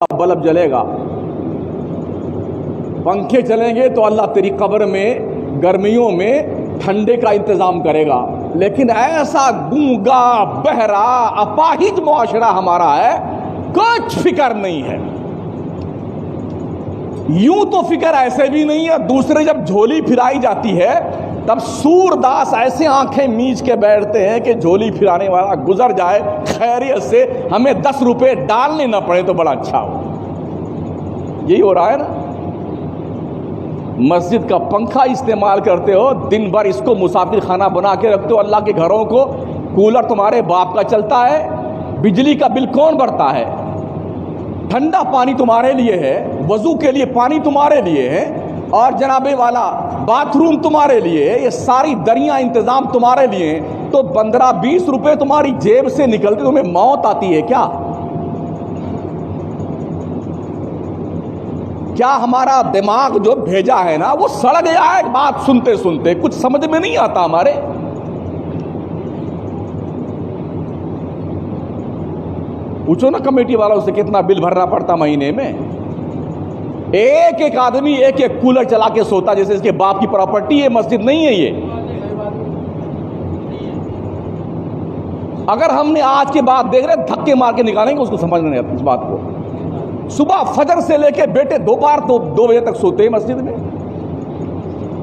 Bulb جلے گا، پنکھے چلیں گے تو اللہ تیری قبر میں گرمیوں میں ٹھنڈے کا انتظام کرے گا. لیکن ایسا گونگا بہرا اپاہج معاشرہ ہمارا ہے، کچھ فکر نہیں ہے. یوں تو فکر ایسے بھی نہیں ہے، دوسرے جب جھولی پھرائی جاتی ہے تب سورداس ایسے آنکھیں میچ کے بیٹھتے ہیں کہ جھولی پھرانے والا گزر جائے خیریت سے، ہمیں 10 روپے ڈالنے نہ پڑے تو بڑا اچھا ہو. یہی ہو رہا ہے نا. مسجد کا پنکھا استعمال کرتے ہو، دن بھر اس کو مسافر خانہ بنا کے رکھتے ہو اللہ کے گھروں کو. کولر تمہارے باپ کا چلتا ہے، بجلی کا بل کون بھرتا ہے؟ ٹھنڈا پانی تمہارے لیے ہے، وضو کے لیے پانی تمہارے لیے ہے، اور جناب والا باتھ روم تمہارے لیے ہے، یہ ساری دریاں انتظام تمہارے لیے ہیں. تو 15-20 روپے تمہاری جیب سے نکلتے تمہیں موت آتی ہے کیا؟ کیا ہمارا دماغ جو بھیجا ہے نا وہ سڑ گیا ہے بات سنتے سنتے؟ کچھ سمجھ میں نہیں آتا ہمارے. پوچھو نا کمیٹی والوں سے کتنا بل بھرنا پڑتا مہینے میں. ایک ایک آدمی ایک ایک کولر چلا کے سوتا جیسے اس کے باپ کی پراپرٹی ہے. مسجد نہیں ہے یہ. اگر ہم نے آج کے بعد دیکھ رہے دھکے مار کے نکالیں گے اس کو سمجھ نہیں آتا اس بات کو. صبح فجر سے لے کے بیٹے 2 بجے تک سوتے ہیں مسجد میں.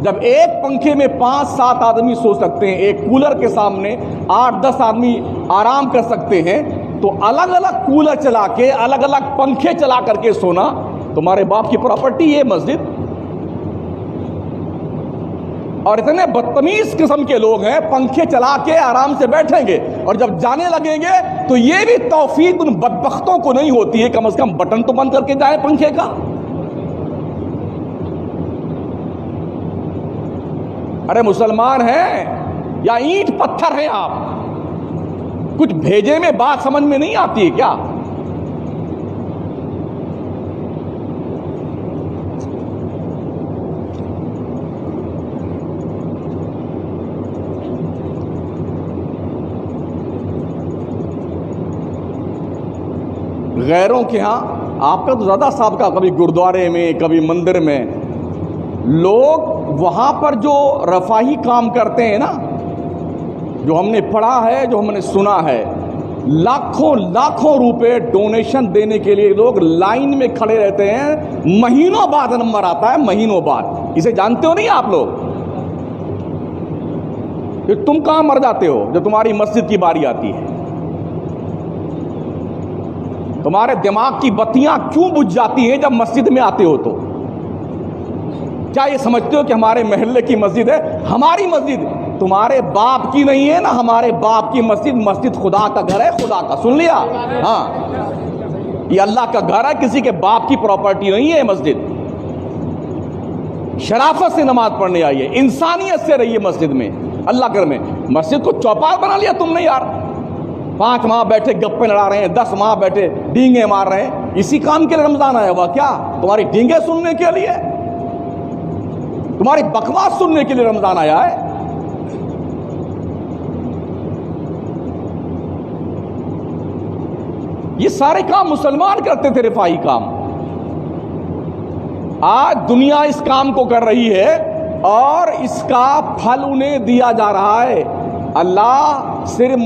جب ایک پنکھے میں 5-7 آدمی سو سکتے ہیں، ایک کولر کے سامنے 8-10 آدمی آرام کر سکتے ہیں، تو الگ الگ کولر چلا کے الگ الگ پنکھے چلا کر کے سونا تمہارے باپ کی پراپرٹی ہے مسجد. اور اتنے بدتمیز قسم کے لوگ ہیں، پنکھے چلا کے آرام سے بیٹھیں گے اور جب جانے لگیں گے تو یہ بھی توفیق ان بدبختوں کو نہیں ہوتی ہے کم از کم بٹن تو بند کر کے جائیں پنکھے کا. ارے مسلمان ہیں یا اینٹ پتھر ہیں آپ؟ کچھ بھیجے میں بات سمجھ میں نہیں آتی ہے کیا؟ غیروں کے ہاں آپ کا تو زیادہ سابقہ، کبھی گردوارے میں کبھی مندر میں. لوگ وہاں پر جو رفاہی کام کرتے ہیں نا، جو ہم نے پڑھا ہے، جو ہم نے سنا ہے، لاکھوں روپے ڈونیشن دینے کے لیے لوگ لائن میں کھڑے رہتے ہیں. مہینوں بعد نمبر آتا ہے، مہینوں بعد. اسے جانتے ہو نہیں آپ لوگ؟ کہ تم کہاں مر جاتے ہو جب تمہاری مسجد کی باری آتی ہے؟ تمہارے دماغ کی بتیاں کیوں بجھ جاتی ہیں جب مسجد میں آتے ہو؟ تو کیا یہ سمجھتے ہو کہ ہمارے محلے کی مسجد ہے؟ ہماری مسجد تمہارے باپ کی نہیں ہے نا. ہمارے باپ کی مسجد خدا کا گھر ہے، خدا کا. سن لیا؟ ہاں، یہ اللہ کا گھر ہے، کسی کے باپ کی پراپرٹی نہیں ہے مسجد. شرافت سے نماز پڑھنے آئیے، انسانیت سے رہیے مسجد میں، اللہ گھر میں. مسجد کو چوپال بنا لیا تم نے یار. 5 ماہ بیٹھے گپے لڑا رہے ہیں، 10 ماہ بیٹھے ڈینگے مار رہے ہیں. اسی کام کے لیے رمضان آیا ہوا کیا؟ تمہاری ڈینگے سننے کے لیے؟ تمہاری بکواس سننے کے لیے رمضان آیا ہے؟ یہ سارے کام مسلمان کرتے تھے، رفاہی کام. آج دنیا اس کام کو کر رہی ہے اور اس کا پھل انہیں دیا جا رہا ہے. اللہ صرف